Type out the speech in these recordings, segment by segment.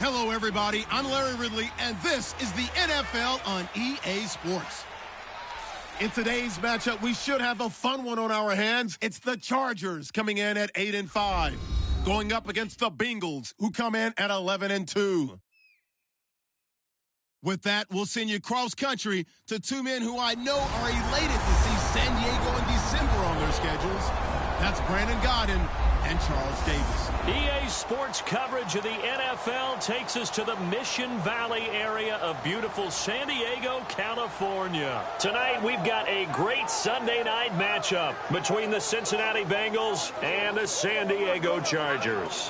Hello, everybody. I'm Larry Ridley, and this is the NFL on EA Sports. In today's matchup, we should have a fun one on our hands. It's the Chargers coming in at 8-5, going up against the Bengals, who come in at 11-2. With that, we'll send you cross-country to two men who I know are elated to see San Diego in December on their schedules. That's Brandon Gaudin and Charles Davis. EA Sports coverage of the NFL takes us to the Mission Valley area of beautiful San Diego, California. Tonight, we've got a great Sunday night matchup between the Cincinnati Bengals and the San Diego Chargers.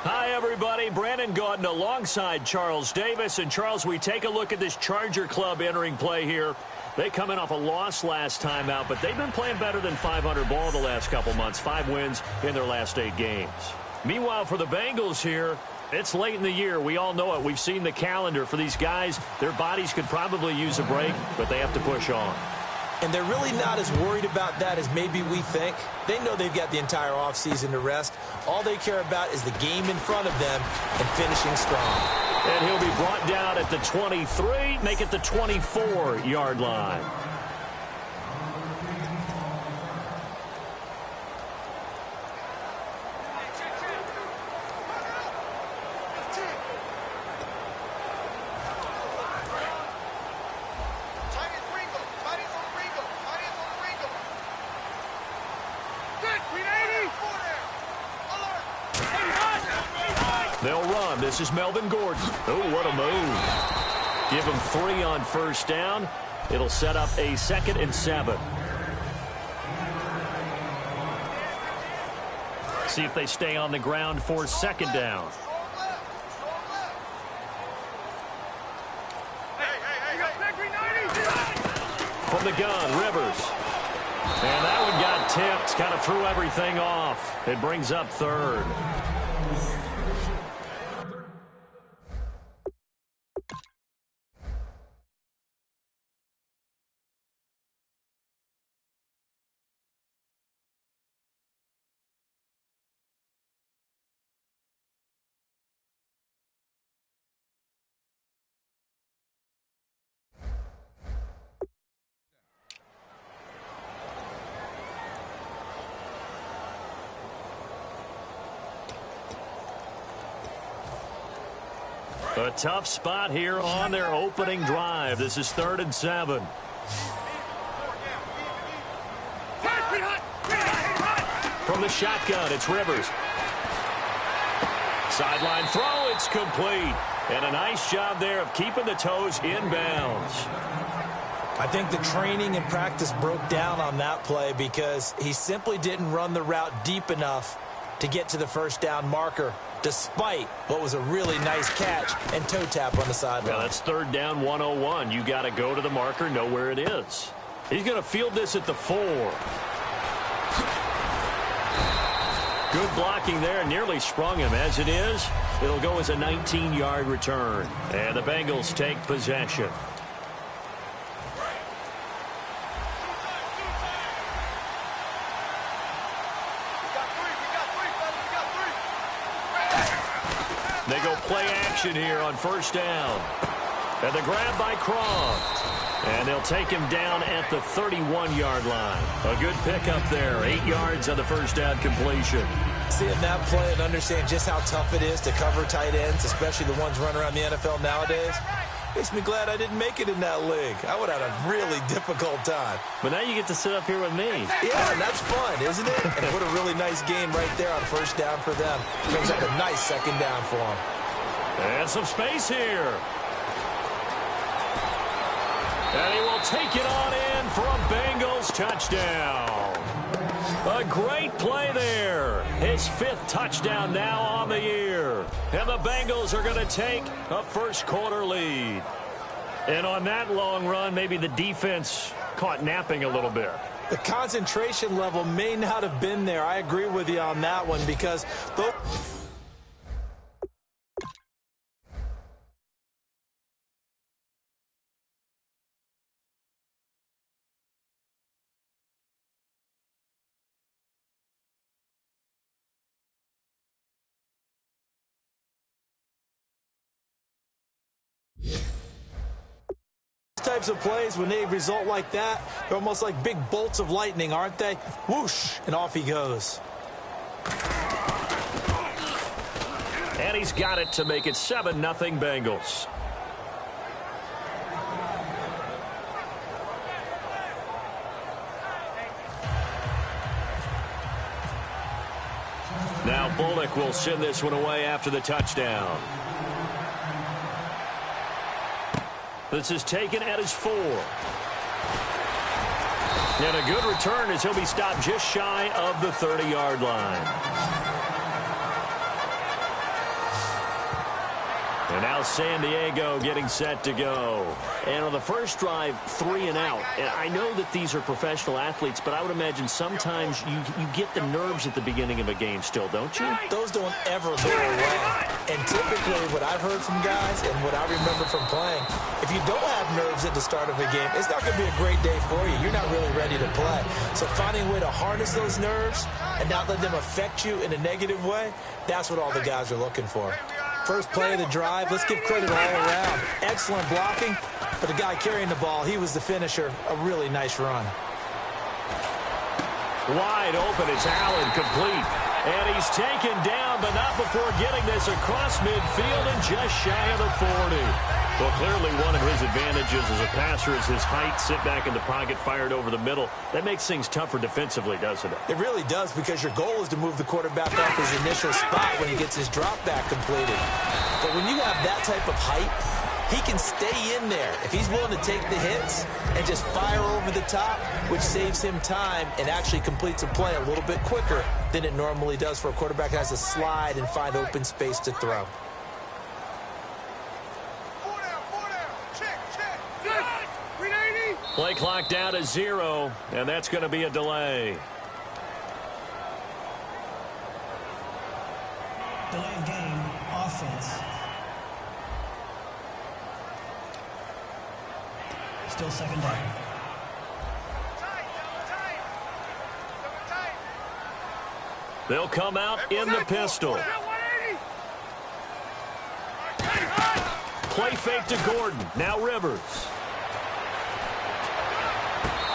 Hi, everybody. Brandon Gaudin alongside Charles Davis. And, Charles, we take a look at this Charger club entering play here. They come in off a loss last time out, but they've been playing better than 500 ball the last couple months. 5 wins in their last 8 games. Meanwhile, for the Bengals here, it's late in the year. We all know it. We've seen the calendar for these guys. Their bodies could probably use a break, but they have to push on. And they're really not as worried about that as maybe we think. They know they've got the entire offseason to rest. All they care about is the game in front of them and finishing strong. And he'll be brought down at the 23, make it the 24-yard line. They'll run. This is Melvin Gordon. Oh, what a move. Give him 3 on first down. It'll set up a 2nd and 7. See if they stay on the ground for 2nd down. From the gun, Rivers. And that one got tipped. Kind of threw everything off. It brings up 3rd. A tough spot here on their opening drive. This is 3rd and 7. From the shotgun, it's Rivers. Sideline throw, it's complete. And a nice job there of keeping the toes inbounds. I think the training and practice broke down on that play because he simply didn't run the route deep enough to get to the first down marker, despite what was a really nice catch and toe tap on the sideline. Yeah, that's 3rd down 101. You got to go to the marker, know where it is. He's going to field this at the 4. Good blocking there, nearly sprung him. As it is, it'll go as a 19-yard return. And the Bengals take possession. They go play action here on 1st down. And the grab by Croft. And they'll take him down at the 31-yard line. A good pickup there. 8 yards on the 1st down completion. Seeing that play and understand just how tough it is to cover tight ends, especially the ones running around the NFL nowadays, makes me glad I didn't make it in that league. I would have had a really difficult time. But now you get to sit up here with me. Yeah, and that's fun, isn't it? And put a really nice game right there on 1st down for them. Brings up a nice 2nd down for them. And some space here. And he will take it on in for a Bengals touchdown. A great play there. His 5th touchdown now on the year. And the Bengals are going to take a first-quarter lead. And on that long run, maybe the defense caught napping a little bit. The concentration level may not have been there. I agree with you on that one because those types of plays, when they result like that, they're almost like big bolts of lightning, aren't they? Whoosh, and off he goes. And he's got it to make it 7-0 Bengals. Now Bullock will send this one away after the touchdown. This is taken at his 4. And a good return as he'll be stopped just shy of the 30-yard line. And now San Diego getting set to go. And on the first drive, 3 and out. And I know that these are professional athletes, but I would imagine sometimes you get the nerves at the beginning of a game still, don't you? Those don't ever go away. And typically what I've heard from guys and what I remember from playing, if you don't have nerves at the start of a game, it's not going to be a great day for you. You're not really ready to play. So finding a way to harness those nerves and not let them affect you in a negative way, that's what all the guys are looking for. First play of the drive, let's give credit all around. Excellent blocking, but the guy carrying the ball, he was the finisher. A really nice run. Wide open, it's Allen, complete. And he's taken down, but not before getting this across midfield and just shy of the 40. Well, clearly one of his advantages as a passer is his height. Sit back in the pocket, fired over the middle. That makes things tougher defensively, doesn't it? It really does, because your goal is to move the quarterback off his initial spot when he gets his drop back completed. But when you have that type of height, he can stay in there if he's willing to take the hits and just fire over the top, which saves him time and actually completes a play a little bit quicker than it normally does for a quarterback that has to slide and find open space to throw. Play clock down to 0, and that's going to be a delay. Delay of game, offense. Still 2nd down. They'll come out in the pistol. Play fake to Gordon. Now Rivers.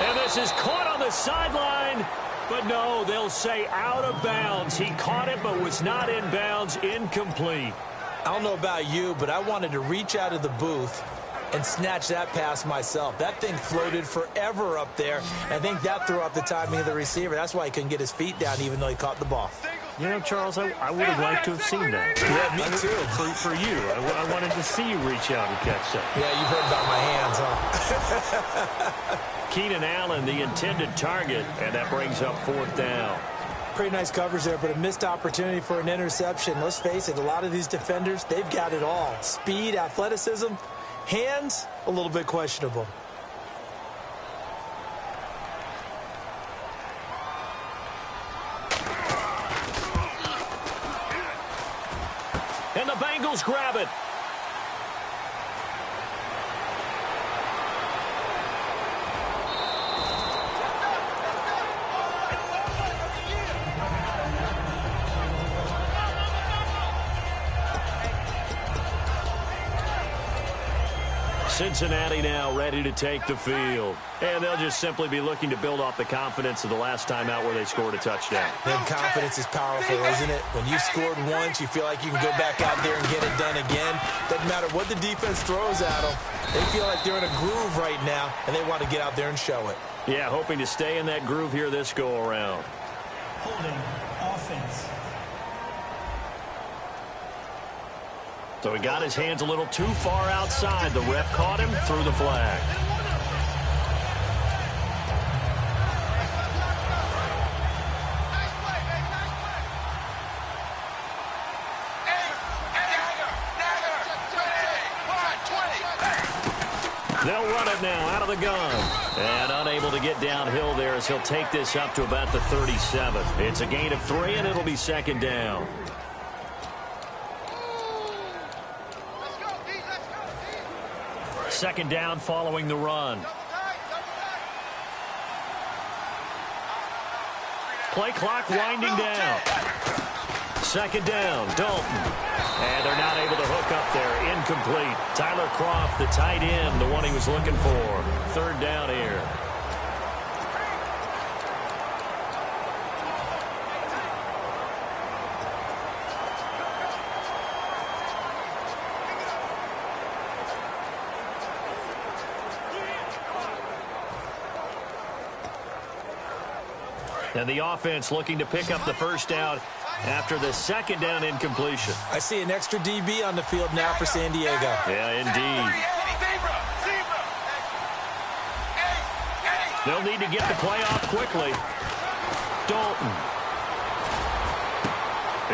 And this is caught on the sideline. But no, they'll say out of bounds. He caught it but was not in bounds. Incomplete. I don't know about you, but I wanted to reach out of the booth and snatch that pass myself. That thing floated forever up there. I think that threw off the timing of the receiver. That's why he couldn't get his feet down even though he caught the ball. You know, Charles, I would have liked to have seen that. Yeah, me too. For you. I wanted to see you reach out and catch that. Yeah, you've heard about my hands, huh? Keenan Allen, the intended target, and that brings up 4th down. Pretty nice coverage there, but a missed opportunity for an interception. Let's face it, a lot of these defenders, they've got it all. Speed, athleticism, hands, a little bit questionable. And the Bengals grab it. Cincinnati now ready to take the field. And they'll just simply be looking to build off the confidence of the last time out where they scored a touchdown. And confidence is powerful, isn't it? When you've scored once, you feel like you can go back out there and get it done again. Doesn't matter what the defense throws at them. They feel like they're in a groove right now, and they want to get out there and show it. Yeah, hoping to stay in that groove here this go-around. Holding offense. So he got his hands a little too far outside. The ref caught him, threw the flag. They'll run it now out of the gun. And unable to get downhill there as he'll take this up to about the 37. It's a gain of 3, and it'll be 2nd down. Second down following the run. Play clock winding down. 2nd down, Dalton. And they're not able to hook up there. Incomplete. Tyler Kroft, the tight end, the one he was looking for. 3rd down here. And the offense looking to pick up the 1st down after the 2nd down incompletion. I see an extra DB on the field now for San Diego. Yeah, indeed. They'll need to get the play off quickly. Dalton.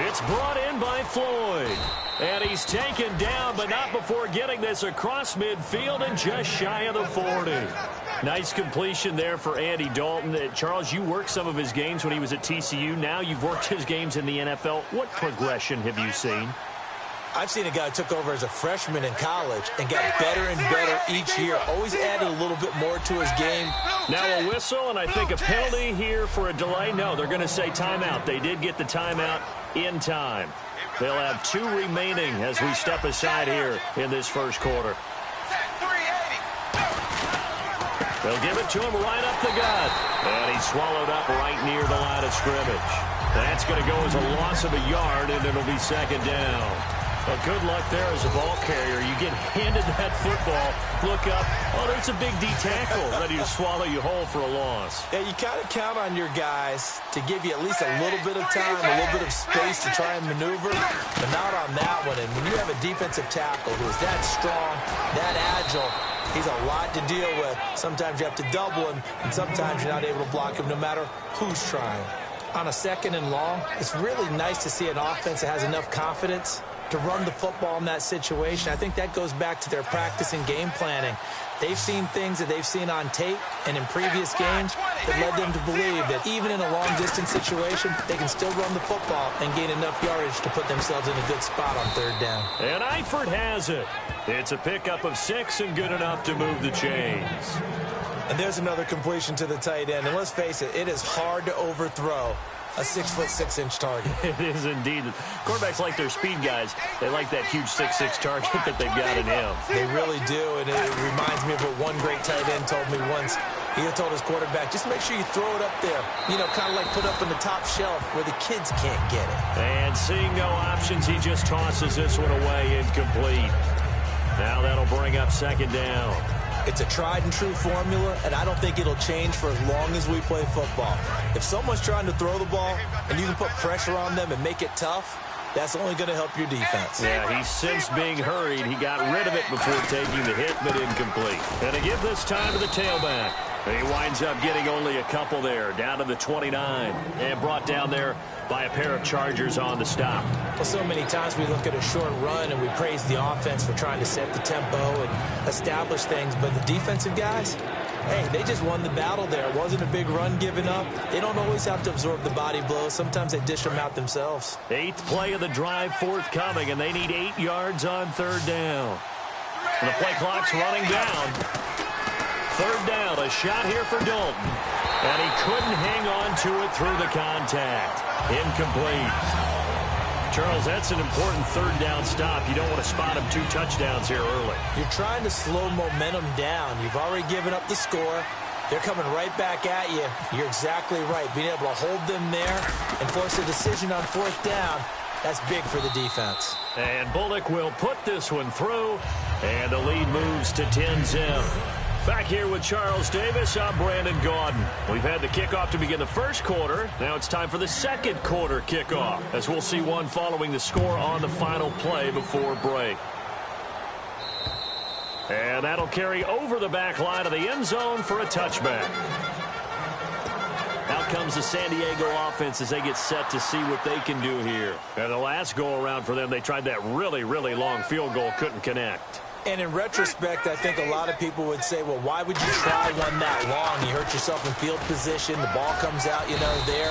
It's brought in by Floyd. And he's taken down, but not before getting this across midfield and just shy of the 40. Nice completion there for Andy Dalton. Charles, you worked some of his games when he was at TCU. Now you've worked his games in the NFL. What progression have you seen? I've seen a guy who took over as a freshman in college and got better and better each year. Always added a little bit more to his game. Now a whistle, and I think a penalty here for a delay. No, they're going to say timeout. They did get the timeout in time. They'll have 2 remaining as we step aside here in this 1st quarter. They'll give it to him right up the gut. And he's swallowed up right near the line of scrimmage. That's going to go as a loss of a yard, and it'll be 2nd down. Well, good luck there as a ball carrier. You get handed that football, look up, oh, there's a big D tackle ready to swallow you whole for a loss. Yeah, you kind of count on your guys to give you at least a little bit of time, a little bit of space to try and maneuver, but not on that one. And when you have a defensive tackle who is that strong, that agile, he's a lot to deal with. Sometimes you have to double him, and sometimes you're not able to block him no matter who's trying. On a 2nd and long, it's really nice to see an offense that has enough confidence to run the football in that situation. I think that goes back to their practice and game planning. They've seen things that they've seen on tape and in previous games that led them to believe that even in a long-distance situation, they can still run the football and gain enough yardage to put themselves in a good spot on 3rd down. And Eifert has it. It's a pickup of 6 and good enough to move the chains. And there's another completion to the tight end. And let's face it, it is hard to overthrow a 6'6" target. It is indeed. Quarterbacks like their speed guys. They like that huge 6'6" target that they've got in him. They really do, and it reminds me of what one great tight end told me once. He had told his quarterback, just make sure you throw it up there. You know, kind of like put up on the top shelf where the kids can't get it. And seeing no options, he just tosses this one away incomplete. Now that'll bring up second down. It's a tried-and-true formula, and I don't think it'll change for as long as we play football. If someone's trying to throw the ball and you can put pressure on them and make it tough, that's only going to help your defense. Yeah, he's since being hurried. He got rid of it before taking the hit, but incomplete. And to give this time to the tailback. He winds up getting only a couple there, down to the 29, and brought down there by a pair of Chargers on the stop. Well, so many times we look at a short run and we praise the offense for trying to set the tempo and establish things, but the defensive guys, hey, they just won the battle there. It wasn't a big run given up. They don't always have to absorb the body blows. Sometimes they dish them out themselves. 8th play of the drive forthcoming, and they need 8 yards on third down. And the play clock's running down. Third down, a shot here for Dalton. And he couldn't hang on to it through the contact. Incomplete. Charles, that's an important third down stop. You don't want to spot him 2 touchdowns here early. You're trying to slow momentum down. You've already given up the score. They're coming right back at you. You're exactly right. Being able to hold them there and force a decision on 4th down, that's big for the defense. And Bullock will put this one through, and the lead moves to 10-0. Back here with Charles Davis, I'm Brandon Gaudin. We've had the kickoff to begin the first quarter. Now it's time for the second quarter kickoff, as we'll see one following the score on the final play before break. And that'll carry over the back line of the end zone for a touchback. Out comes the San Diego offense as they get set to see what they can do here. And the last go-around for them, they tried that really, really long field goal, couldn't connect. And in retrospect, I think a lot of people would say, well, why would you try one that long? You hurt yourself in field position. The ball comes out, you know, there.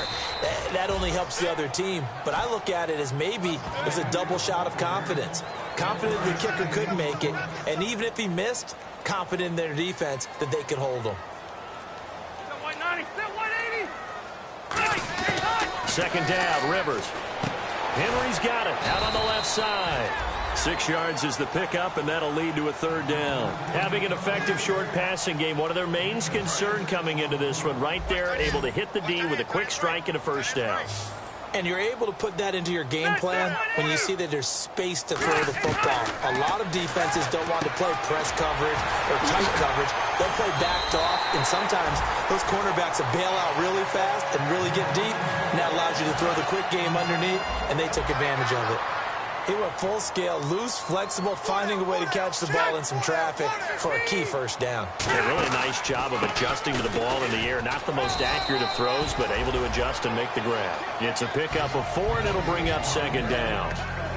That only helps the other team. But I look at it as maybe it's a double shot of confidence. Confident the kicker could make it. And even if he missed, confident in their defense that they could hold him. Second down, Rivers. Henry's got it out on the left side. 6 yards is the pickup, and that'll lead to a third down. Having an effective short passing game, one of their main concern coming into this one, right there, able to hit the D with a quick strike and a first down. And you're able to put that into your game plan when you see that there's space to throw the football. A lot of defenses don't want to play press coverage or tight coverage. They'll play backed off, and sometimes those cornerbacks will bail out really fast and really get deep, and that allows you to throw the quick game underneath, and they took advantage of it. He went full scale, loose, flexible, finding a way to catch the ball in some traffic for a key first down. A really nice job of adjusting to the ball in the air. Not the most accurate of throws, but able to adjust and make the grab. It's a pickup of 4, and it'll bring up second down.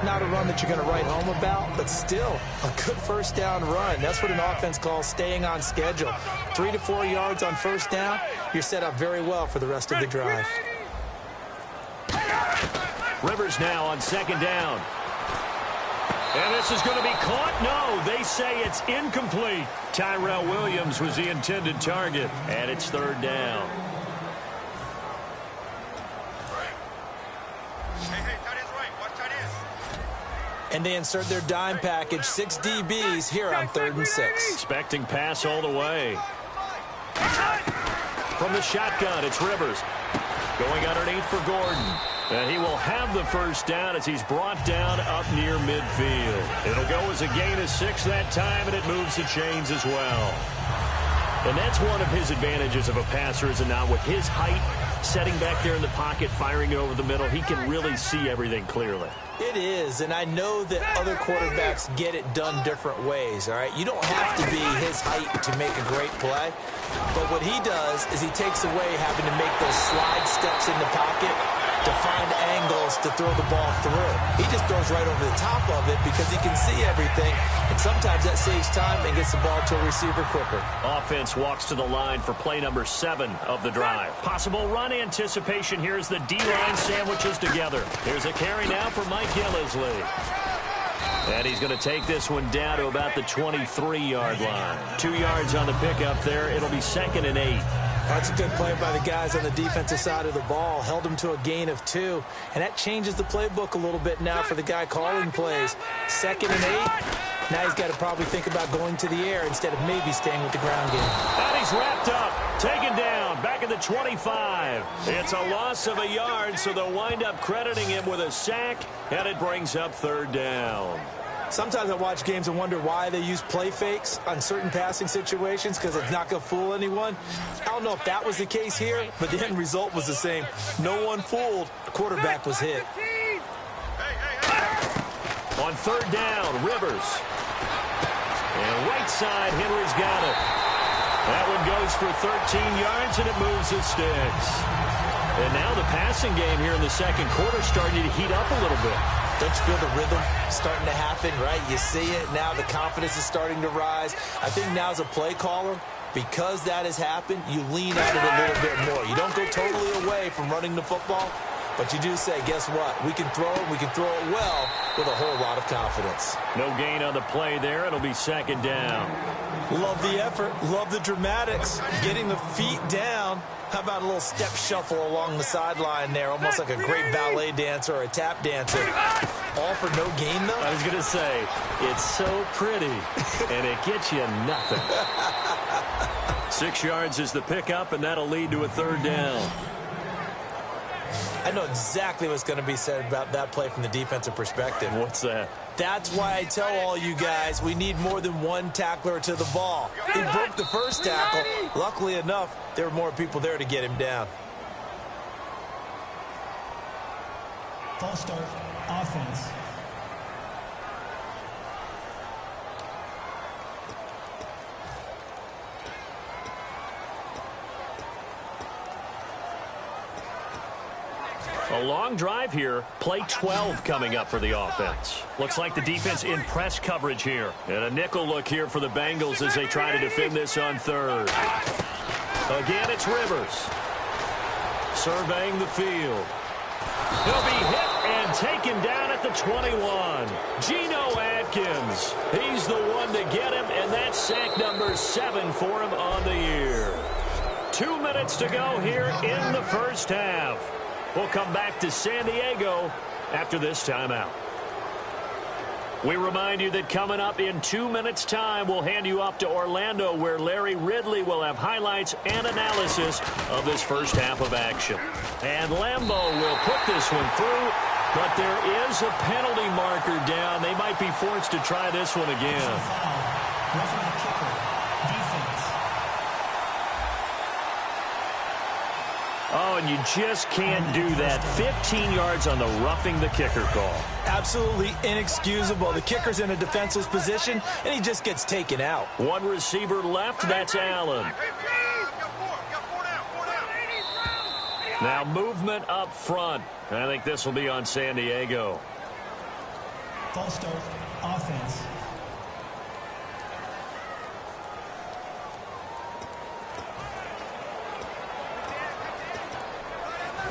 Not a run that you're going to write home about, but still a good first down run. That's what an offense calls staying on schedule. 3 to 4 yards on first down, you're set up very well for the rest of the drive. Rivers now on second down. And this is going to be caught. No, they say it's incomplete. Tyrell Williams was the intended target, and it's third down. And they insert their dime package, 6 DBs here on 3rd and 6. Expecting pass all the way. From the shotgun, it's Rivers. Going underneath for Gordon. And he will have the first down as he's brought down up near midfield. It'll go as a gain of 6 that time, and it moves the chains as well. And that's one of his advantages of a passer, is it not? With his height, setting back there in the pocket, firing it over the middle, he can really see everything clearly. It is, and I know that other quarterbacks get it done different ways, all right? You don't have to be his height to make a great play, but what he does is he takes away having to make those slide steps in the pocket to find angles to throw the ball through. He just throws right over the top of it because he can see everything, and sometimes that saves time and gets the ball to a receiver quicker. Offense walks to the line for play number 7 of the drive. Possible run anticipation here as the D-line sandwiches together. Here's a carry now for Mike Gillisley. And he's going to take this one down to about the 23-yard line. 2 yards on the pickup there. It'll be 2nd and 8. That's a good play by the guys on the defensive side of the ball. Held him to a gain of 2. And that changes the playbook a little bit now for the guy calling plays. 2nd and 8. Now he's got to probably think about going to the air instead of maybe staying with the ground game. And he's wrapped up, taken down, back at the 25. It's a loss of a yard, so they'll wind up crediting him with a sack, and it brings up third down. Sometimes I watch games and wonder why they use play fakes on certain passing situations, because it's not going to fool anyone. I don't know if that was the case here, but the end result was the same. No one fooled. The quarterback was hit. On third down, Rivers. And right side, Henry's got it. That one goes for 13 yards, and it moves the sticks. And now the passing game here in the second quarter starting to heat up a little bit. Don't you feel the rhythm starting to happen, right? You see it. Now the confidence is starting to rise. I think now as a play caller, because that has happened, you lean at it a little bit more. You don't go totally away from running the football, but you do say, guess what? We can throw it. We can throw it well with a whole lot of confidence. No gain on the play there. It'll be second down. Love the effort. Love the dramatics. Getting the feet down. How about a little step shuffle along the sideline there, almost like a great ballet dancer or a tap dancer. All for no gain, though? I was going to say, it's so pretty, and it gets you nothing. 6 yards is the pickup, and that'll lead to a third down. I know exactly what's going to be said about that play from the defensive perspective. What's that? That's why I tell all you guys we need more than one tackler to the ball. He broke the first tackle. Luckily enough, there were more people there to get him down. False start, offense. A long drive here. Play 12 coming up for the offense. Looks like the defense in press coverage here. And a nickel look here for the Bengals as they try to defend this on third. Again, it's Rivers. Surveying the field. He'll be hit and taken down at the 21. Geno Atkins. He's the one to get him, and that's sack number 7 for him on the year. 2 minutes to go here in the first half. We'll come back to San Diego after this timeout. We remind you that coming up in 2 minutes' time, we'll hand you off to Orlando, where Larry Ridley will have highlights and analysis of this first half of action. And Lambeau will put this one through, but there is a penalty marker down. They might be forced to try this one again. Oh, and you just can't do that. 15 yards on the roughing the kicker call. Absolutely inexcusable. The kicker's in a defenseless position, and he just gets taken out. One receiver left. That's Allen. Now movement up front. I think this will be on San Diego. False start, offense.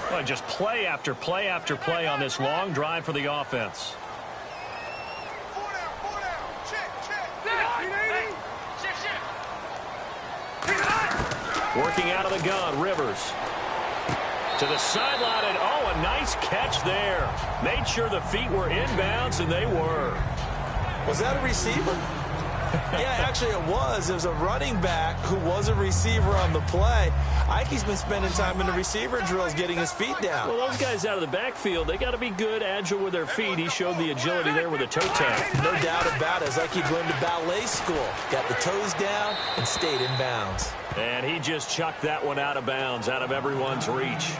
Well, just play after play after play on this long drive for the offense. Working out of the gun, Rivers. To the sideline, and oh, a nice catch there. Made sure the feet were inbounds, and they were. Was that a receiver? Yeah, actually it was. It was a running back who was a receiver on the play. Ike's been spending time in the receiver drills getting his feet down. Well, those guys out of the backfield, they got to be good, agile with their feet. He showed the agility there with a toe tap. No doubt about it. It's like he'd learned to ballet school. Got the toes down and stayed in bounds. And he just chucked that one out of bounds, out of everyone's reach.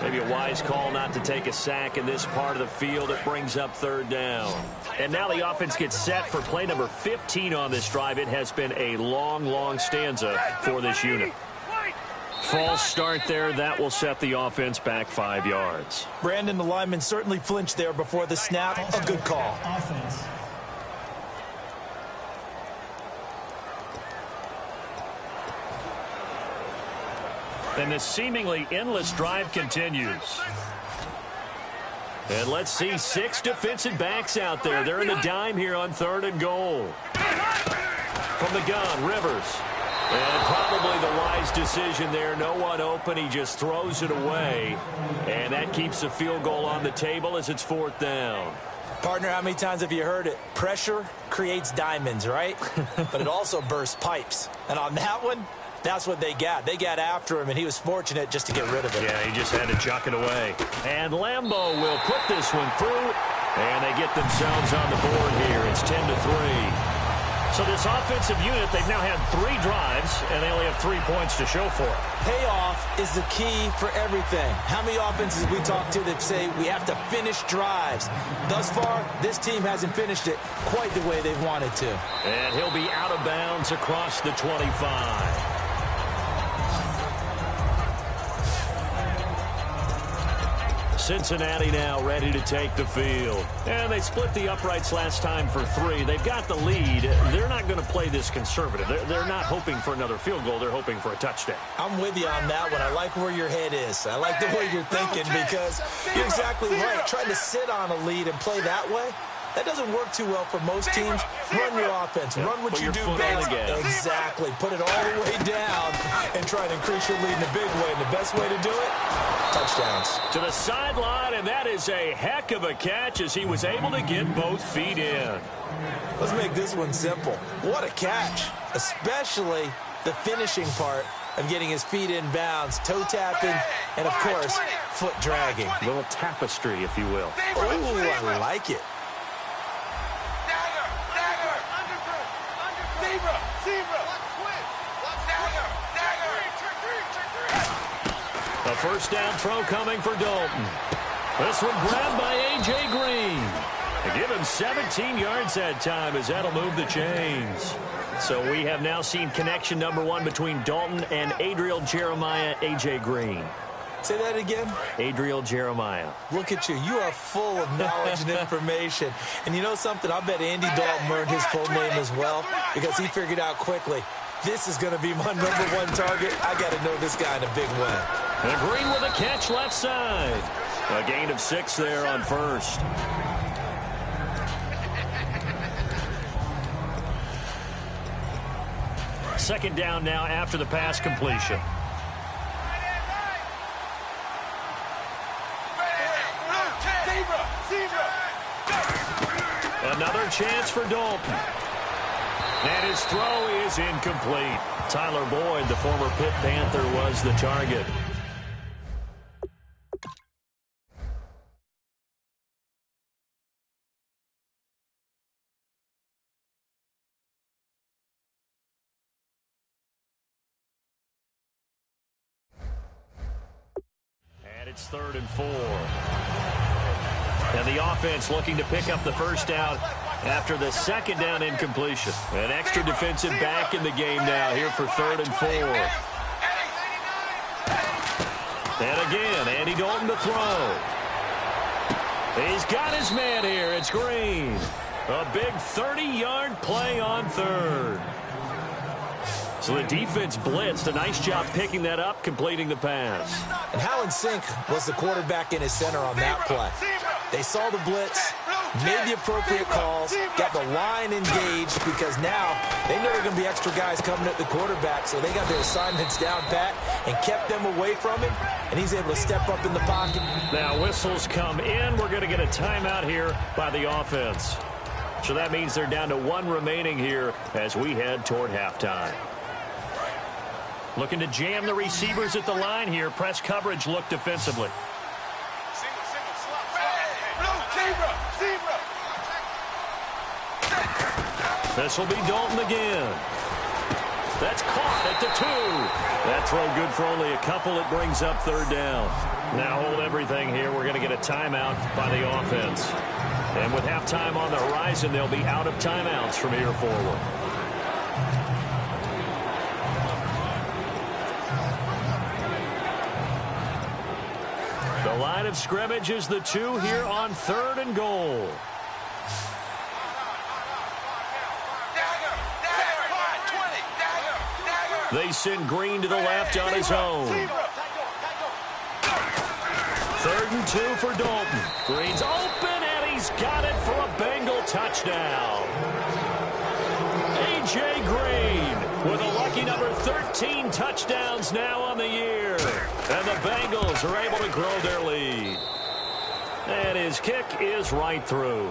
Maybe a wise call not to take a sack in this part of the field. It brings up third down. And now the offense gets set for play number 15 on this drive. It has been a long, long stanza for this unit. False start there. That will set the offense back 5 yards. Brandon, the lineman, certainly flinched there before the snap. A good call. Offense. And this seemingly endless drive continues. And let's see 6 defensive backs out there. They're in the dime here on 3rd and goal. From the gun, Rivers. And probably the wise decision there. No one open. He just throws it away. And that keeps the field goal on the table as it's 4th down. Partner, how many times have you heard it? Pressure creates diamonds, right? But it also bursts pipes. And on that one, that's what they got. They got after him, and he was fortunate just to get rid of it. Yeah, he just had to chuck it away. And Lambeau will put this one through, and they get themselves on the board here. It's 10-3. So this offensive unit, they've now had 3 drives, and they only have 3 points to show for it. Payoff is the key for everything. How many offenses we talk to that say we have to finish drives? Thus far, this team hasn't finished it quite the way they've wanted to. And he'll be out of bounds across the 25. Cincinnati now ready to take the field. And they split the uprights last time for 3. They've got the lead. They're not going to play this conservative. They're not hoping for another field goal. They're hoping for a touchdown. I'm with you on that one. I like where your head is. I like the way you're thinking because you're exactly right. Trying to sit on a lead and play that way, that doesn't work too well for most teams. Run your offense. Run what you do best. Exactly. Put it all the way down and try to increase your lead in a big way. And the best way to do it, touchdowns. To the sideline, and that is a heck of a catch as he was able to get both feet in. Let's make this one simple. What a catch, especially the finishing part of getting his feet in bounds, toe tapping, and, of course, foot dragging. A little tapestry, if you will. Oh, I like it. A first down throw coming for Dalton. This one grabbed by A.J. Green. They give him 17 yards that time as that'll move the chains. So we have now seen connection number 1 between Dalton and Adriel Jeremiah, A.J. Green. Say that again. Adriel Jeremiah. Look at you. You are full of knowledge and information. And you know something? I bet Andy Dalton learned his full name as well because he figured out quickly, this is going to be my number 1 target. I got to know this guy in a big way. And Green with a catch left side. A gain of 6 there on first. Second down now after the pass completion. Another chance for Dalton. And his throw is incomplete. Tyler Boyd, the former Pitt Panther, was the target. And it's 3rd and 4. And the offense looking to pick up the first down after the second down incompletion. An extra defensive back in the game now here for 3rd and 4. And again, Andy Dalton to throw. He's got his man here. It's Green. A big 30-yard play on 3rd. So the defense blitzed. A nice job picking that up, completing the pass. And how in sync was the quarterback in his center on that play? They saw the blitz, made the appropriate calls, got the line engaged because now they know there are going to be extra guys coming at the quarterback, so they got their assignments down pat and kept them away from him, and he's able to step up in the pocket. Now whistles come in. We're going to get a timeout here by the offense. So that means they're down to 1 remaining here as we head toward halftime. Looking to jam the receivers at the line here. Press coverage look defensively. This will be Dalton again. That's caught at the 2. That throw good for only a couple. It brings up 3rd down. Now hold everything here. We're going to get a timeout by the offense. And with halftime on the horizon, they'll be out of timeouts from here forward. The line of scrimmage is the 2 here on 3rd and goal. They send Green to the left on his own. 3rd and 2 for Dalton. Green's open, and he's got it for a Bengal touchdown. A.J. Green with a lucky number 13 touchdowns now on the year. And the Bengals are able to grow their lead. And his kick is right through.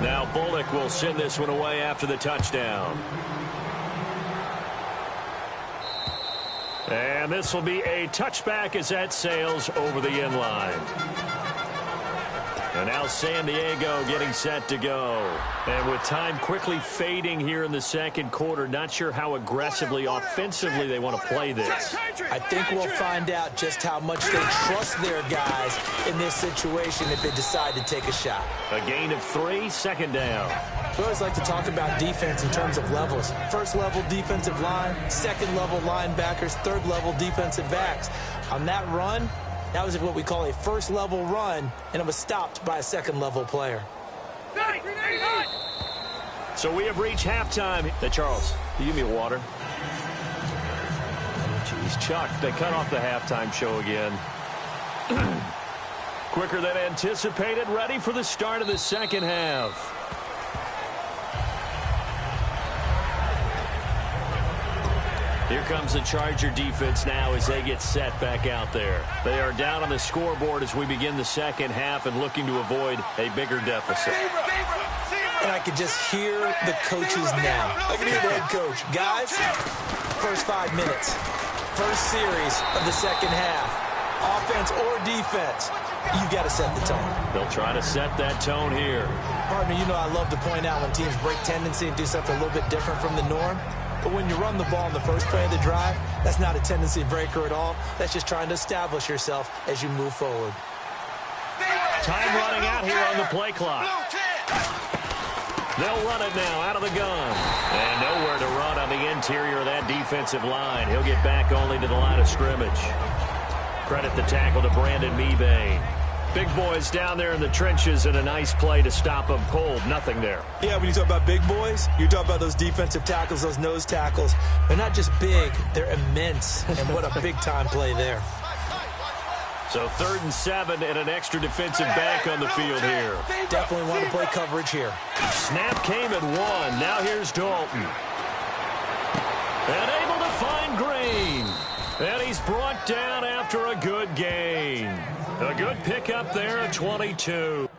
Now Bullock will send this one away after the touchdown. And this will be a touchback as that sails over the end line. And now San Diego getting set to go. And with time quickly fading here in the second quarter, not sure how aggressively, offensively they want to play this. I think we'll find out just how much they trust their guys in this situation if they decide to take a shot. A gain of 3, second down. We always like to talk about defense in terms of levels. First level defensive line, second level linebackers, third level defensive backs. On that run, that was what we call a first level run, and it was stopped by a second level player. So we have reached halftime. Hey, Charles, can you give me a water? Jeez, Chuck, they cut off the halftime show again. Quicker than anticipated, ready for the start of the second half. Here comes the Charger defense now as they get set back out there. They are down on the scoreboard as we begin the second half and looking to avoid a bigger deficit. And I could just hear the coaches now. I can hear the head coach. Guys, first 5 minutes, first series of the second half, offense or defense, you've got to set the tone. They'll try to set that tone here. Partner, you know I love to point out when teams break tendency and do something a little bit different from the norm. But when you run the ball in the first play of the drive, that's not a tendency breaker at all. That's just trying to establish yourself as you move forward. Time running out here on the play clock. They'll run it now out of the gun. And nowhere to run on the interior of that defensive line. He'll get back only to the line of scrimmage. Credit the tackle to Brandon Mebane. Big boys down there in the trenches and a nice play to stop them cold. Nothing there. Yeah, when you talk about big boys, you talk about those defensive tackles, those nose tackles. They're not just big, they're immense. And what a big-time play there. So 3rd and 7 and an extra defensive back on the field here. Definitely want to play coverage here. Snap came at 1. Now here's Dalton. And able to find Green. And he's brought down after a good gain. A good pickup there at 22.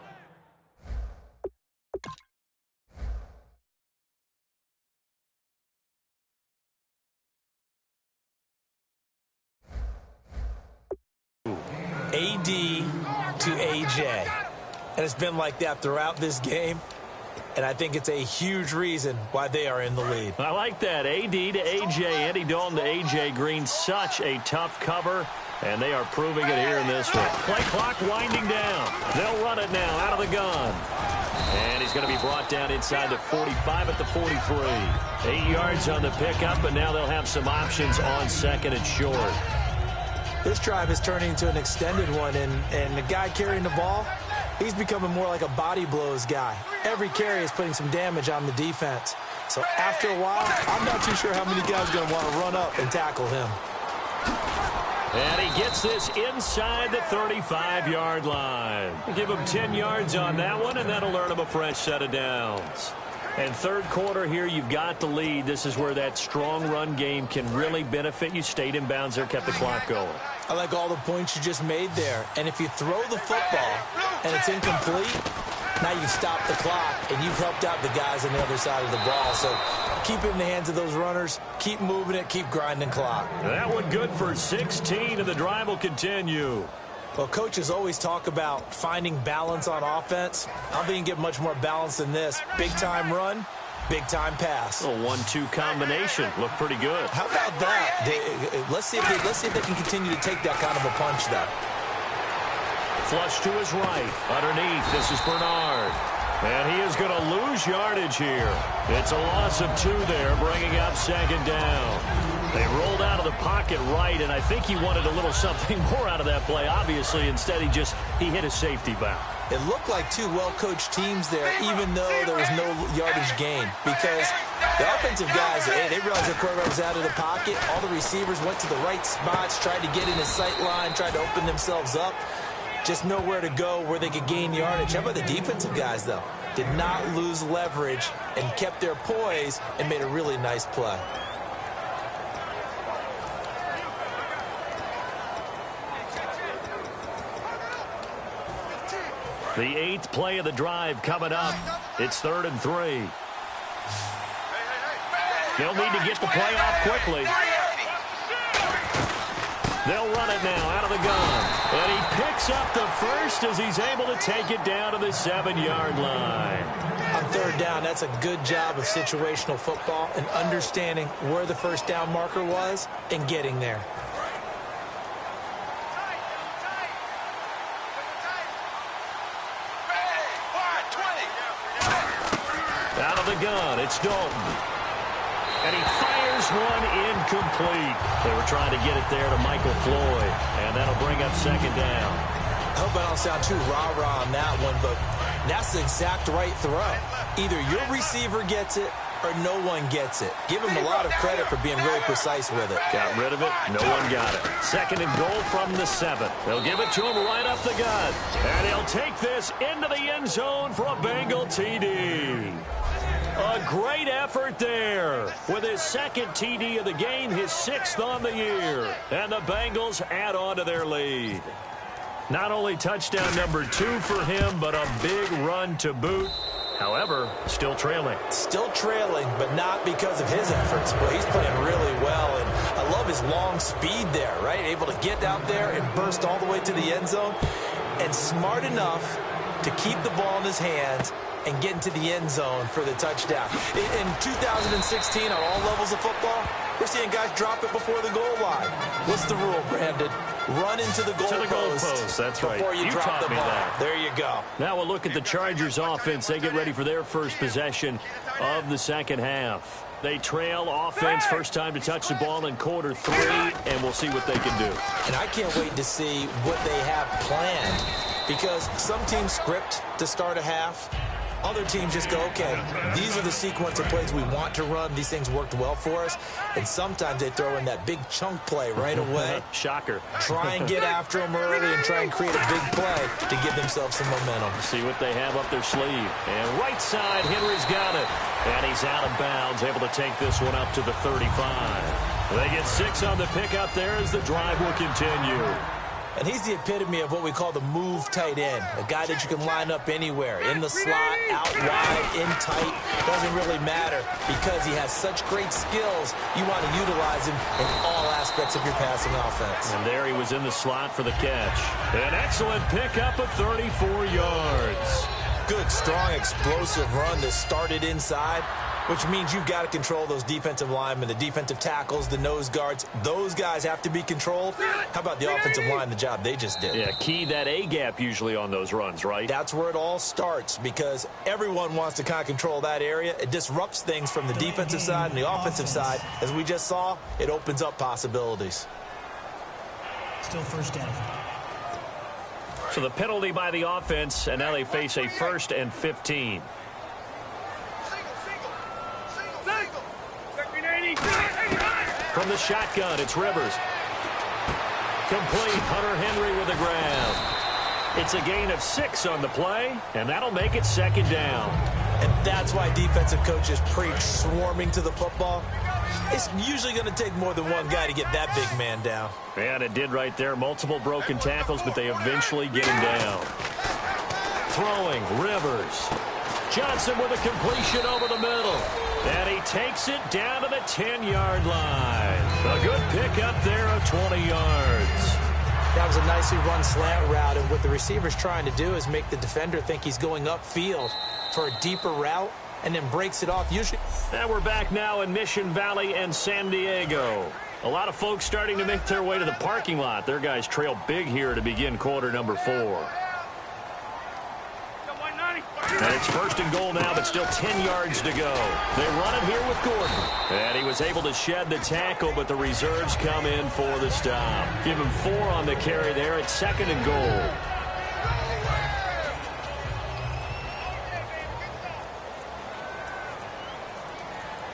AD to AJ. And it's been like that throughout this game. And I think it's a huge reason why they are in the lead. I like that. AD to AJ, Andy Dalton to AJ Green. Such a tough cover. And they are proving it here in this one. Play clock winding down. They'll run it now out of the gun. And he's going to be brought down inside the 45 at the 43. 8 yards on the pickup, and now they'll have some options on second and short. This drive is turning into an extended one, and the guy carrying the ball, he's becoming more like a body blows guy. Every carry is putting some damage on the defense. So after a while, I'm not too sure how many guys are going to want to run up and tackle him. And he gets this inside the 35-yard line. Give him 10 yards on that one, and that'll earn him a fresh set of downs. And third quarter here, you've got the lead. This is where that strong run game can really benefit you. Stayed in bounds there, kept the clock going. I like all the points you just made there. And if you throw the football and it's incomplete, now you've stopped the clock and you've helped out the guys on the other side of the ball. So keep it in the hands of those runners. Keep moving it. Keep grinding clock. That one good for 16, and the drive will continue. Well, coaches always talk about finding balance on offense. I don't think you can get much more balance than this. Big-time run, big-time pass. A 1-2 combination. Looked pretty good. How about that? Let's see if they can continue to take that kind of a punch, though. Flush to his right. Underneath, this is Bernard. And he is going to lose yardage here. It's a loss of 2 there, bringing up second down. They rolled out of the pocket right, and I think he wanted a little something more out of that play. Obviously, instead, he hit a safety valve. It looked like 2 well-coached teams there, even though there was no yardage gain. Because the offensive guys, they realized their quarterback was out of the pocket. All the receivers went to the right spots, tried to get in his sight line, tried to open themselves up. Just nowhere to go where they could gain yardage. How about the defensive guys, though? Did not lose leverage and kept their poise and made a really nice play. The 8th play of the drive coming up. It's 3rd and 3. They'll need to get the play off quickly. They'll run it now out of the gun. And he picks up the first as he's able to take it down to the 7-yard line. On 3rd down, that's a good job of situational football and understanding where the first down marker was and getting there. Out of the gun, it's Dalton. And he fires one incomplete. They were trying to get it there to Michael Floyd. And that'll bring up 2nd down. I hope I don't sound too rah-rah on that one, but that's the exact right throw. Either your receiver gets it or no one gets it. Give him a lot of credit for being really precise with it. Got rid of it. No one got it. 2nd and goal from the 7. They'll give it to him right up the gut. And he'll take this into the end zone for a Bengal TD. A great effort there with his 2nd TD of the game, his 6th on the year. And the Bengals add on to their lead. Not only touchdown number 2 for him, but a big run to boot. However, still trailing. Still trailing, but not because of his efforts. Well, he's playing really well, and I love his long speed there, right? Able to get out there and burst all the way to the end zone, and smart enough to keep the ball in his hands and get into the end zone for the touchdown. In 2016, on all levels of football, we're seeing guys drop it before the goal line. What's the rule, Brandon? Run into the goalpost. That's right. Before you drop the ball. That. There you go. Now we'll look at the Chargers offense. They get ready for their first possession of the 2nd half. They trail offense, first time to touch the ball in quarter 3, and we'll see what they can do. And I can't wait to see what they have planned, because some teams script to start a half. Other teams just go, okay, these are the sequence of plays we want to run. These things worked well for us. And sometimes they throw in that big chunk play right away. Shocker. Try and get after them early and try and create a big play to give themselves some momentum. See what they have up their sleeve. And right side, Henry's got it. And he's out of bounds, able to take this one up to the 35. They get 6 on the pickup there as the drive will continue. And he's the epitome of what we call the move tight end, a guy that you can line up anywhere, in the slot, out wide, in tight. Doesn't really matter because he has such great skills. You want to utilize him in all aspects of your passing offense. And there he was in the slot for the catch. An excellent pickup of 34 yards. Good, strong, explosive run that started inside, which means you've got to control those defensive linemen, the defensive tackles, the nose guards. Those guys have to be controlled. How about the offensive line, the job they just did? Yeah, key that A-gap usually on those runs, right? That's where it all starts, because everyone wants to kind of control that area. It disrupts things from the defensive side and the offensive side. As we just saw, it opens up possibilities. Still 1st down. So the penalty by the offense, and now they face a 1st and 15. From the shotgun, it's Rivers. Complete. Hunter Henry with a grab. It's a gain of 6 on the play, and that'll make it 2nd down. And that's why defensive coaches preach swarming to the football. It's usually going to take more than one guy to get that big man down. And it did right there. Multiple broken tackles, but they eventually get him down. Throwing, Rivers. Johnson with a completion over the middle. And he takes it down to the 10-yard line. A good pickup there of 20 yards. That was a nicely run slant route, and what the receiver's trying to do is make the defender think he's going upfield for a deeper route and then breaks it off. Usually. And we're back now in Mission Valley and San Diego. A lot of folks starting to make their way to the parking lot. Their guys trail big here to begin quarter number 4. And it's 1st and goal now, but still 10 yards to go. They run it here with Gordon. And he was able to shed the tackle, but the reserves come in for the stop. Give him 4 on the carry there at 2nd and goal.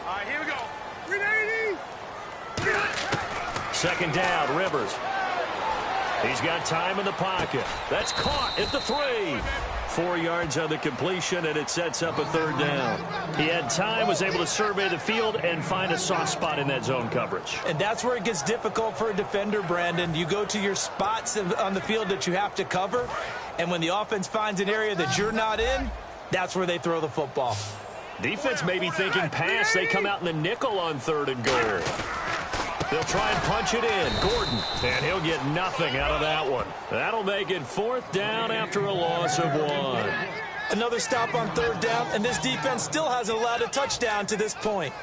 All right, here we go. 380. 2nd down, Rivers. He's got time in the pocket. That's caught at the 3. 4 yards on the completion, and it sets up a 3rd down. He had time, was able to survey the field and find a soft spot in that zone coverage. And that's where it gets difficult for a defender, Brandon. You go to your spots on the field that you have to cover, and when the offense finds an area that you're not in, that's where they throw the football. Defense may be thinking pass. They come out in the nickel on 3rd and goal. They'll try and punch it in. Gordon, and he'll get nothing out of that one. That'll make it 4th down after a loss of 1. Another stop on 3rd down, and this defense still hasn't allowed a touchdown to this point.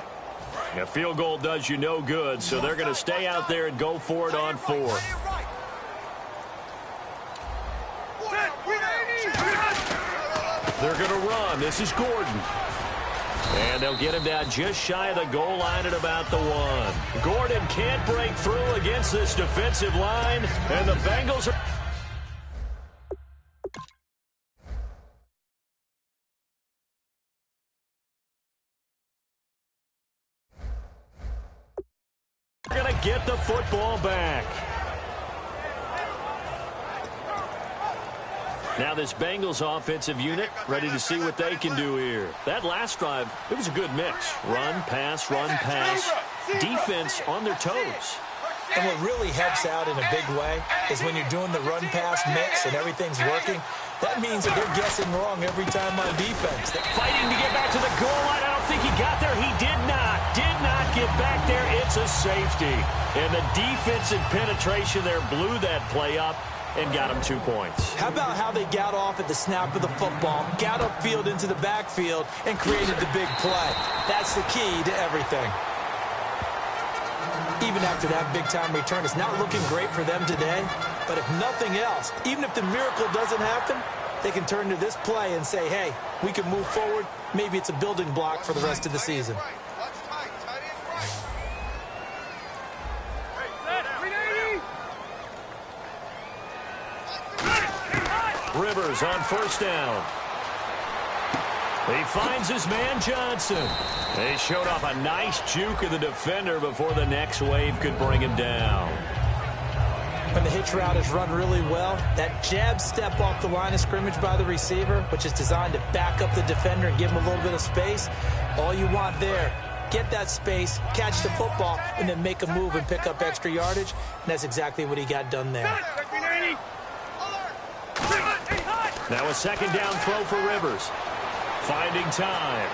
A field goal does you no good, so they're going to stay out there and go for it on 4th. They're going to run. This is Gordon. And they'll get him down just shy of the goal line at about the 1. Gordon can't break through against this defensive line, and the Bengals are going to get the football back. Now this Bengals offensive unit ready to see what they can do here. That last drive, it was a good mix. Run, pass, defense on their toes. And what really helps out in a big way is when you're doing the run-pass mix and everything's working, that means that they're guessing wrong every time on defense. Fighting to get back to the goal line. I don't think he got there. He did not get back there. It's a safety. And the defensive penetration there blew that play up and got him 2 points. How about how they got off at the snap of the football, got upfield into the backfield, and created the big play? That's the key to everything. Even after that big-time return, it's not looking great for them today. But if nothing else, even if the miracle doesn't happen, they can turn to this play and say, hey, we can move forward. Maybe it's a building block for the rest of the season. Rivers on 1st down. He finds his man Johnson. They showed off a nice juke of the defender before the next wave could bring him down. When the hitch route is run really well, that jab step off the line of scrimmage by the receiver, which is designed to back up the defender and give him a little bit of space, all you want there, get that space, catch the football, and then make a move and pick up extra yardage. And that's exactly what he got done there. Now a 2nd down throw for Rivers. Finding time.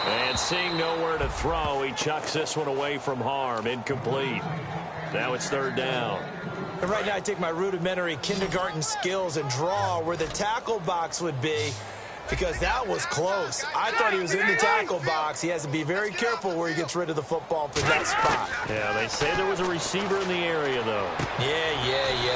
And seeing nowhere to throw, he chucks this one away from harm. Incomplete. Now it's 3rd down. And right now I take my rudimentary kindergarten skills and draw where the tackle box would be, because that was close. I thought he was in the tackle box. He has to be very careful where he gets rid of the football for that spot. Yeah, they say there was a receiver in the area, though. Yeah.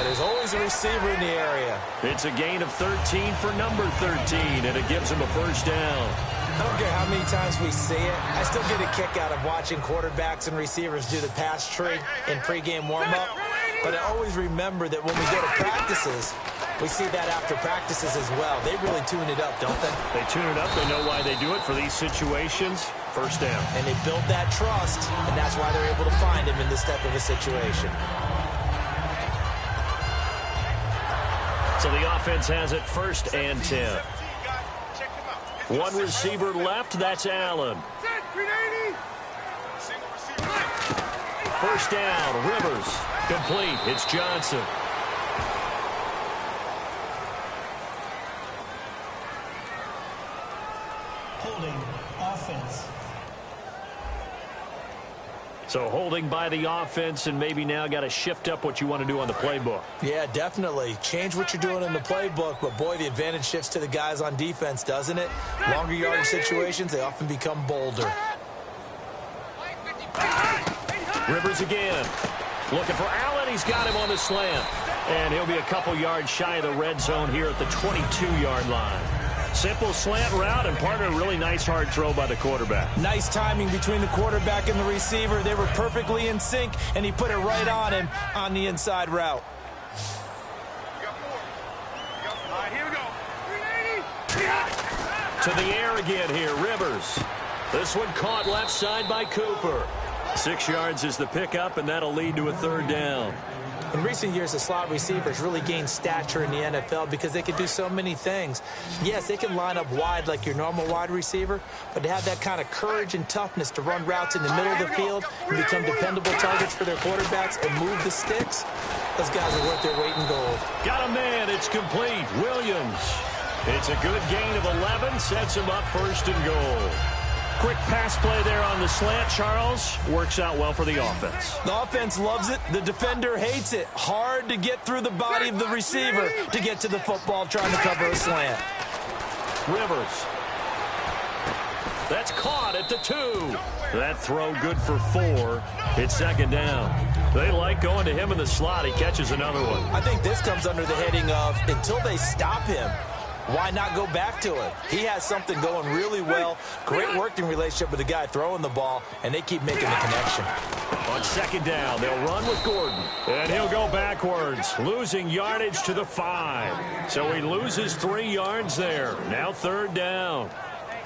There's always a receiver in the area. It's a gain of 13 for number 13, and it gives him a 1st down. I don't care how many times we see it. I still get a kick out of watching quarterbacks and receivers do the pass tree in pregame warm-up. But I always remember that when we go to practices, we see that after practices as well. They really tune it up, don't they? They tune it up. They know why they do it for these situations. 1st down. And they build that trust, and that's why they're able to find him in this type of a situation. So the offense has it 1st and 10. One receiver left. That's Allen. 1st down. Rivers. Complete. It's Johnson. Holding offense. So holding by the offense, and maybe now got to shift up what you want to do on the playbook. Yeah, definitely. Change what you're doing in the playbook, but boy, the advantage shifts to the guys on defense, doesn't it? Longer yardage situations, they often become bolder. Rivers again. Looking for Allen. He's got him on the slant. And he'll be a couple yards shy of the red zone here at the 22-yard line. Simple slant route, and part of a really nice hard throw by the quarterback. Nice timing between the quarterback and the receiver. They were perfectly in sync, and he put it right on him on the inside route. All right, here we go. To the air again here, Rivers. This one caught left side by Cooper. 6 yards is the pickup, and that'll lead to a 3rd down. In recent years, the slot receivers really gained stature in the NFL because they can do so many things. Yes, they can line up wide like your normal wide receiver, but to have that kind of courage and toughness to run routes in the middle of the field and become dependable targets for their quarterbacks and move the sticks, those guys are worth their weight in gold. Got a man. It's complete. Williams. It's a good gain of 11. Sets him up first and goal. Quick pass play there on the slant, Charles. Works out well for the offense. The offense loves it. The defender hates it. Hard to get through the body of the receiver to get to the football trying to cover a slant. Rivers. That's caught at the 2. That throw good for 4. It's second down. They like going to him in the slot. He catches another one. I think this comes under the heading of until they stop him, why not go back to it? He has something going really well. Great working relationship with the guy throwing the ball, and they keep making the connection. On second down, they'll run with Gordon. And he'll go backwards, losing yardage to the 5. So he loses 3 yards there. Now third down.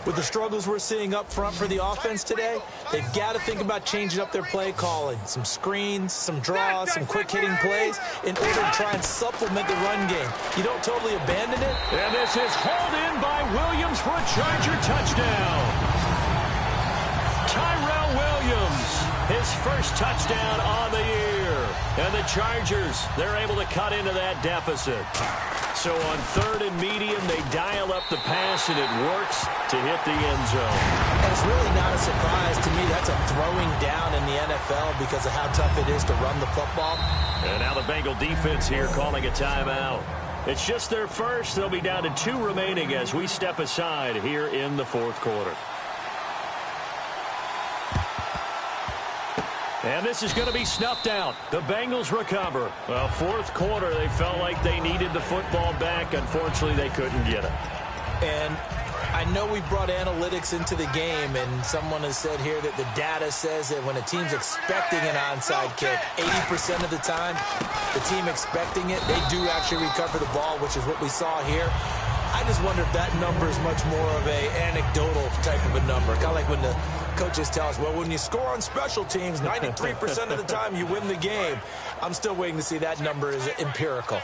With the struggles we're seeing up front for the offense today, they've got to think about changing up their play calling. Some screens, some draws, some quick-hitting plays in order to try and supplement the run game. You don't totally abandon it. And this is hauled in by Williams for a Charger touchdown. Tyrell Williams, his first touchdown on the year. And the Chargers, they're able to cut into that deficit. So on third and medium, they dial up the pass, and it works to hit the end zone. And it's really not a surprise to me. That's a throwing down in the NFL because of how tough it is to run the football. And now the Bengal defense here calling a timeout. It's just their first. They'll be down to 2 remaining as we step aside here in the fourth quarter. And this is going to be snuffed out. The Bengals recover. Well, fourth quarter, they felt like they needed the football back. Unfortunately, they couldn't get it. And I know we brought analytics into the game, and someone has said here that the data says that when a team's expecting an onside kick, 80% of the time, the team expecting it, they do actually recover the ball, which is what we saw here. I just wonder if that number is much more of a anecdotal type of a number. Kind of like when the coaches tell us, well, when you score on special teams, 93% of the time you win the game. I'm still waiting to see that number is empirical.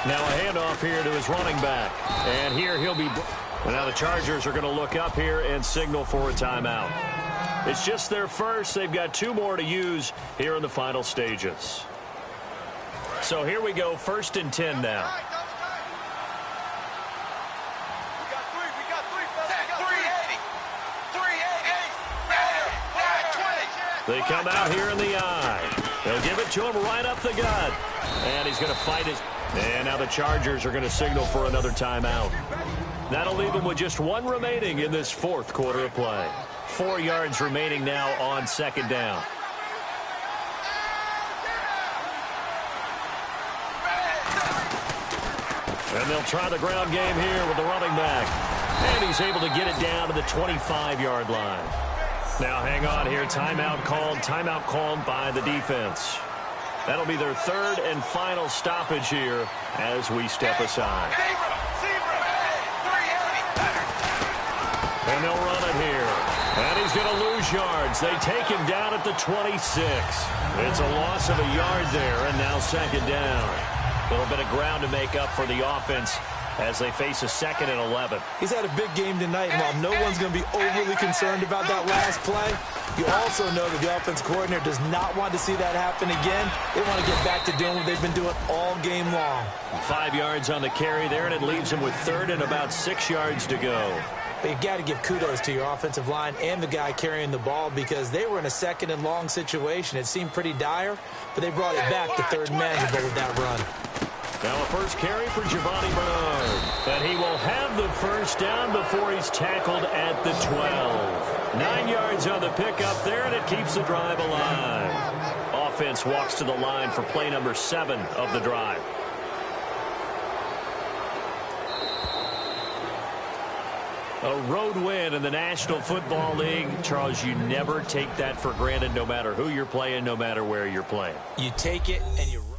Now a handoff here to his running back. And here he'll be... And now the Chargers are going to look up here and signal for a timeout. It's just their first. They've got 2 more to use here in the final stages. So here we go, 1st and 10 now. They come out here in the eye. They'll give it to him right up the gut. And he's going to fight it. And now the Chargers are going to signal for another timeout. That'll leave them with just 1 remaining in this fourth quarter of play. 4 yards remaining now on second down. And they'll try the ground game here with the running back. And he's able to get it down to the 25-yard line. Now hang on here. Timeout called by the defense. That'll be their 3rd and final stoppage here as we step aside. And they'll run it here. And he's going to lose yards. They take him down at the 26. It's a loss of a yard there, and now second down. A little bit of ground to make up for the offense as they face a 2nd and 11. He's had a big game tonight, and while no one's going to be overly concerned about that last play, you also know that the offense coordinator does not want to see that happen again. They want to get back to doing what they've been doing all game long. 5 yards on the carry there, and it leaves him with 3rd and about 6 yards to go. But you got to give kudos to your offensive line and the guy carrying the ball because they were in a 2nd and long situation. It seemed pretty dire, but they brought it back to 3rd and manageable with that run. Now a first carry for Giovanni Bernard. And he will have the first down before he's tackled at the 12. 9 yards on the pickup there, and it keeps the drive alive. Offense walks to the line for play number 7 of the drive. A road win in the National Football League. Charles, you never take that for granted no matter who you're playing, no matter where you're playing. You take it and you run.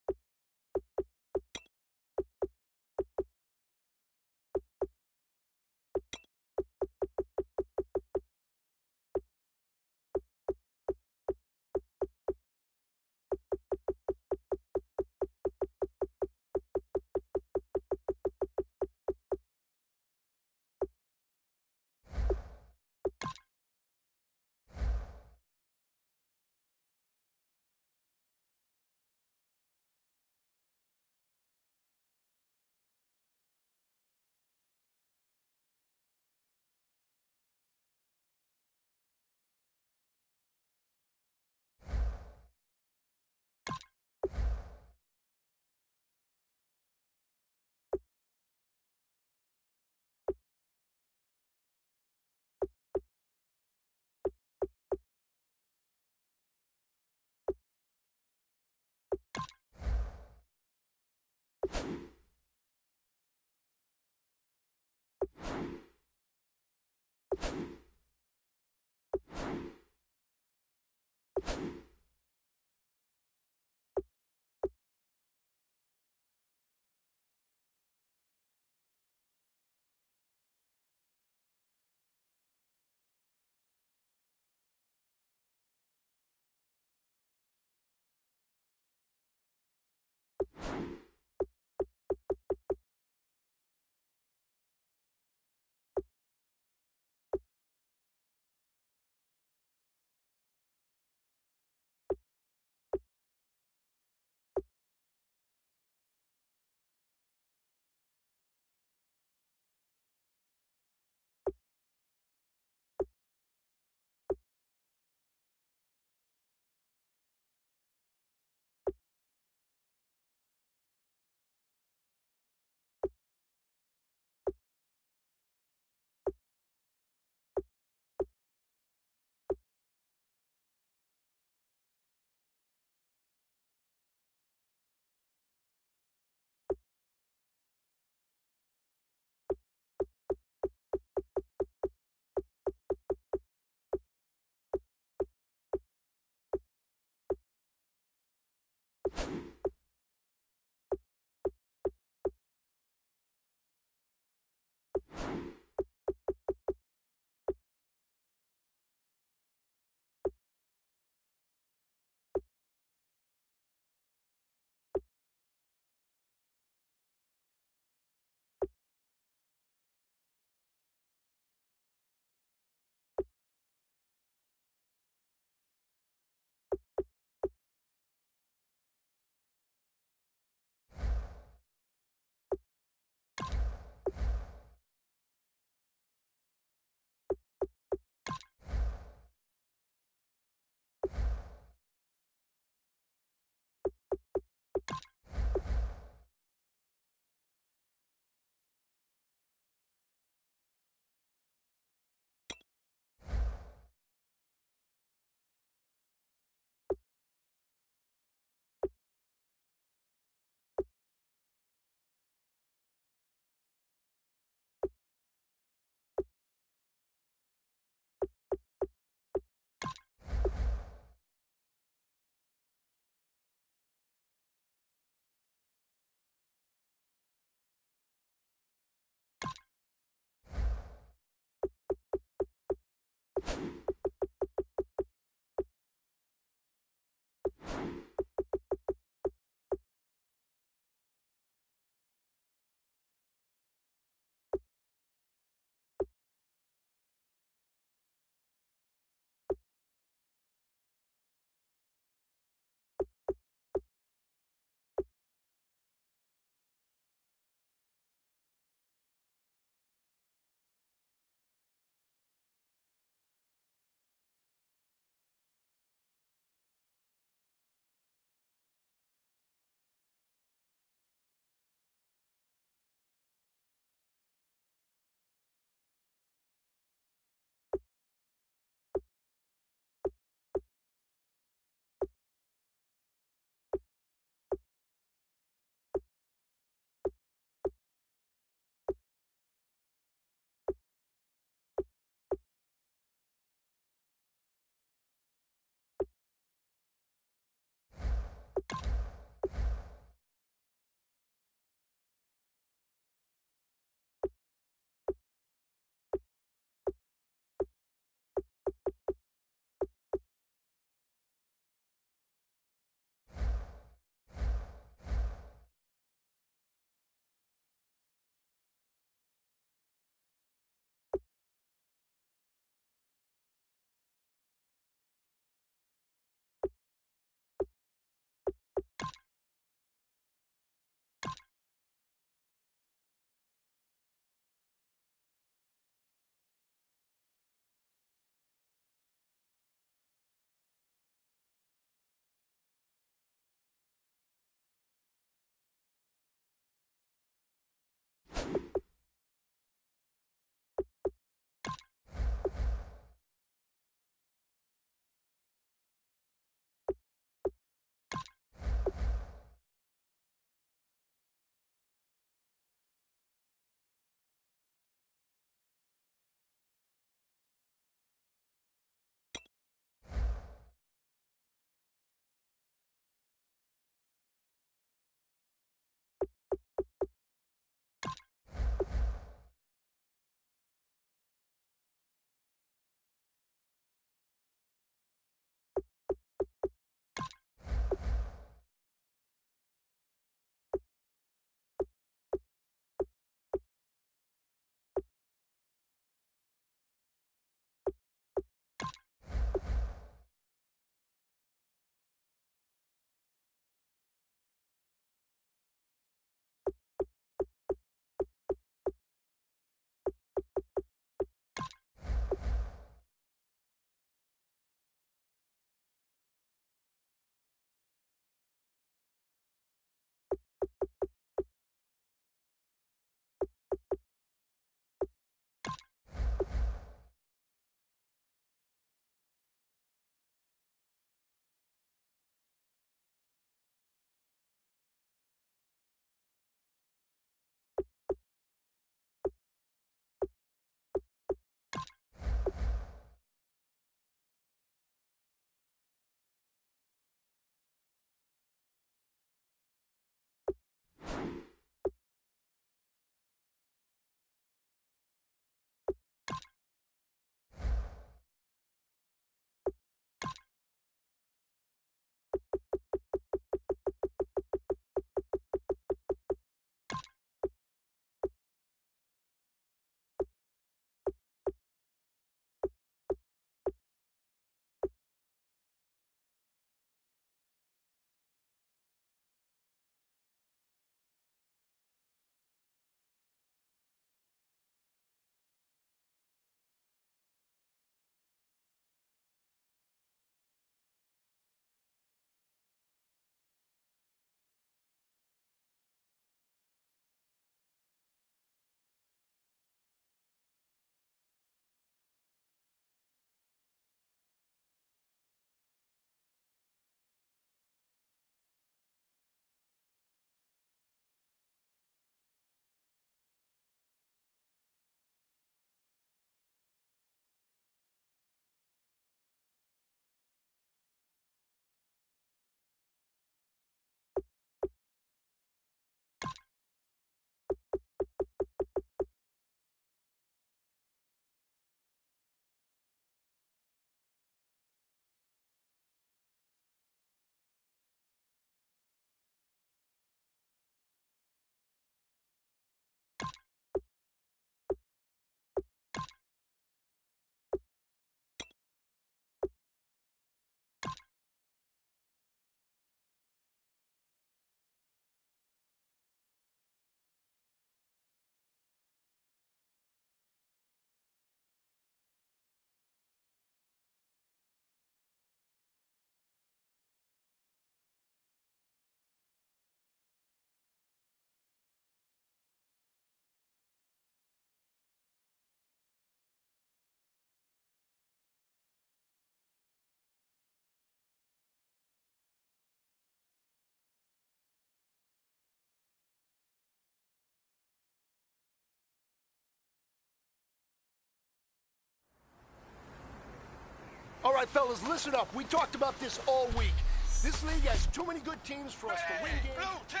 right, fellas, listen up. We talked about this all week. This league has too many good teams for us to win games. Blue 10!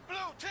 Blue 10!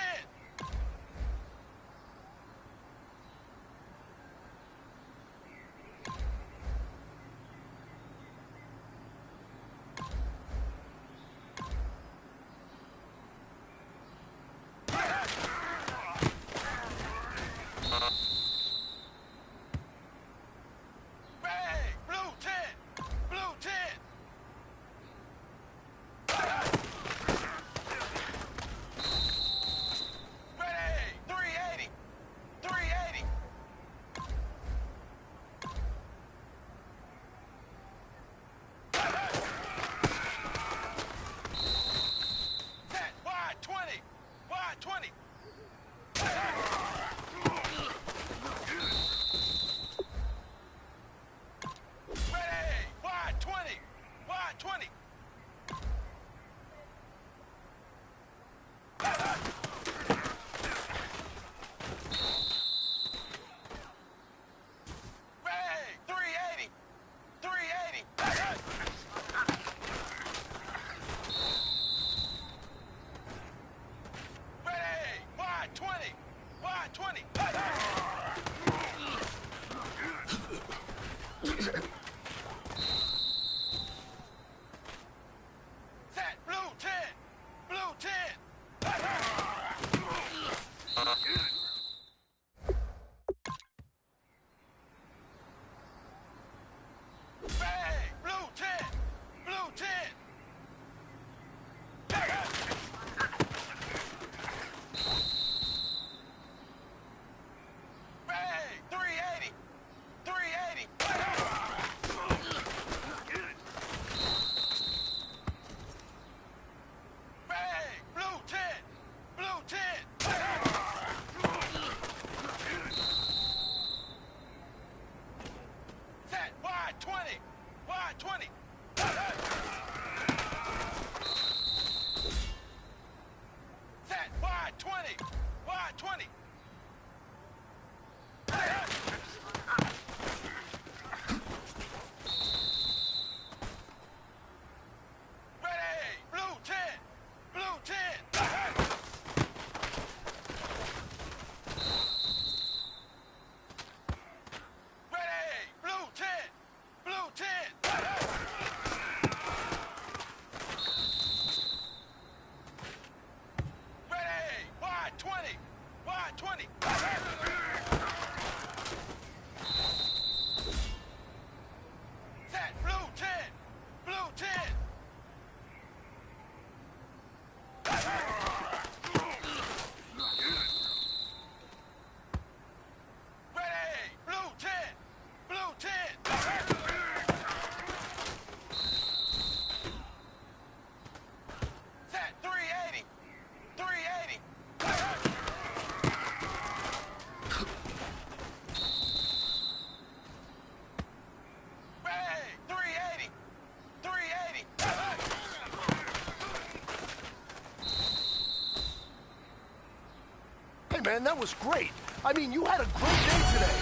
Man, that was great. I mean, you had a great day today.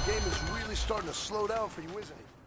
The game is really starting to slow down for you, isn't it?